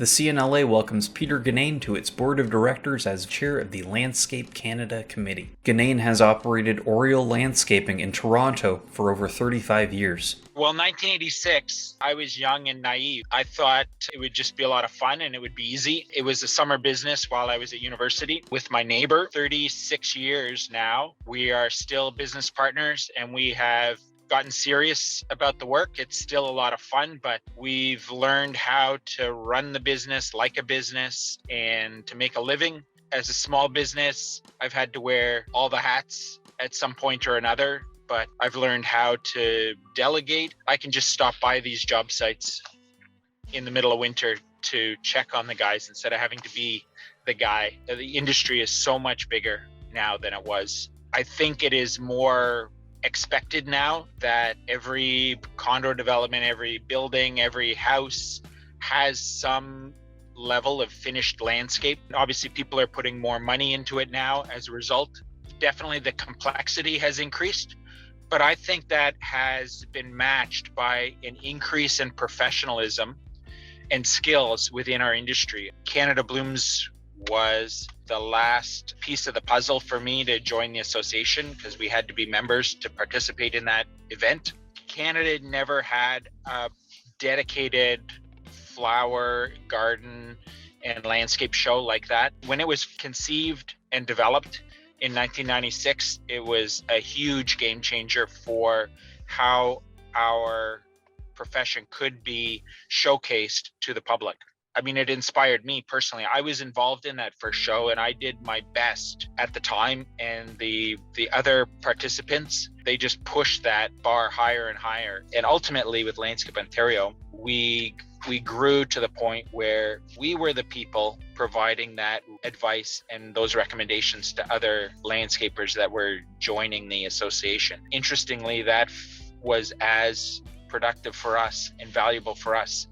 The CNLA welcomes Peter Guinane to its board of directors as chair of the Landscape Canada Committee. Guinane has operated Oriole Landscaping in Toronto for over 35 years. Well, 1986, I was young and naive. I thought it would just be a lot of fun and it would be easy. It was a summer business while I was at university with my neighbor. 36 years now, we are still business partners and we have gotten serious about the work. It's still a lot of fun, but we've learned how to run the business like a business and to make a living. As a small business, I've had to wear all the hats at some point or another, but I've learned how to delegate. I can just stop by these job sites in the middle of winter to check on the guys instead of having to be the guy. The industry is so much bigger now than it was. I think it is more expected now that every condo development, every building, every house has some level of finished landscape. Obviously, people are putting more money into it now as a result. Definitely the complexity has increased, but I think that has been matched by an increase in professionalism and skills within our industry. Canada Blooms was the last piece of the puzzle for me to join the association because we had to be members to participate in that event. Canada never had a dedicated flower, garden, and landscape show like that. When it was conceived and developed in 1996, it was a huge game changer for how our profession could be showcased to the public. I mean, it inspired me personally. I was involved in that first show and I did my best at the time. And the other participants, they just pushed that bar higher and higher. And ultimately with Landscape Ontario, we grew to the point where we were the people providing that advice and those recommendations to other landscapers that were joining the association. Interestingly, that was as productive for us and valuable for us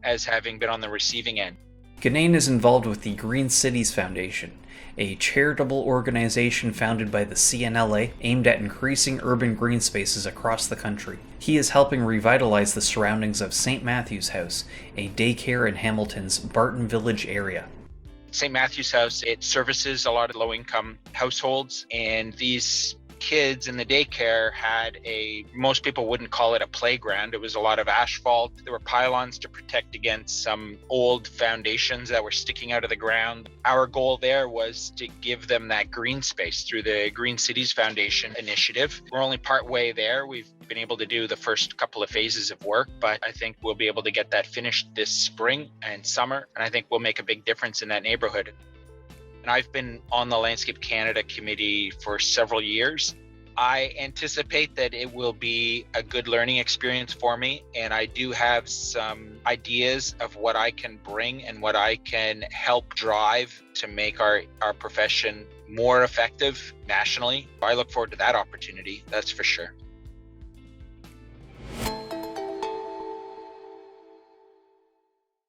as having been on the receiving end. Guinane is involved with the Green Cities Foundation, a charitable organization founded by the CNLA aimed at increasing urban green spaces across the country. He is helping revitalize the surroundings of St. Matthew's House, a daycare in Hamilton's Barton Village area. St. Matthew's House, it services a lot of low-income households, and these kids in the daycare had most people wouldn't call it a playground. It was a lot of asphalt. There were pylons to protect against some old foundations that were sticking out of the ground. Our goal there was to give them that green space through the Green Cities Foundation initiative. We're only part way there. We've been able to do the first couple of phases of work, but I think we'll be able to get that finished this spring and summer, and I think we'll make a big difference in that neighborhood. And I've been on the Landscape Canada Committee for several years. I anticipate that it will be a good learning experience for me, and I do have some ideas of what I can bring and what I can help drive to make our profession more effective nationally. I look forward to that opportunity, that's for sure.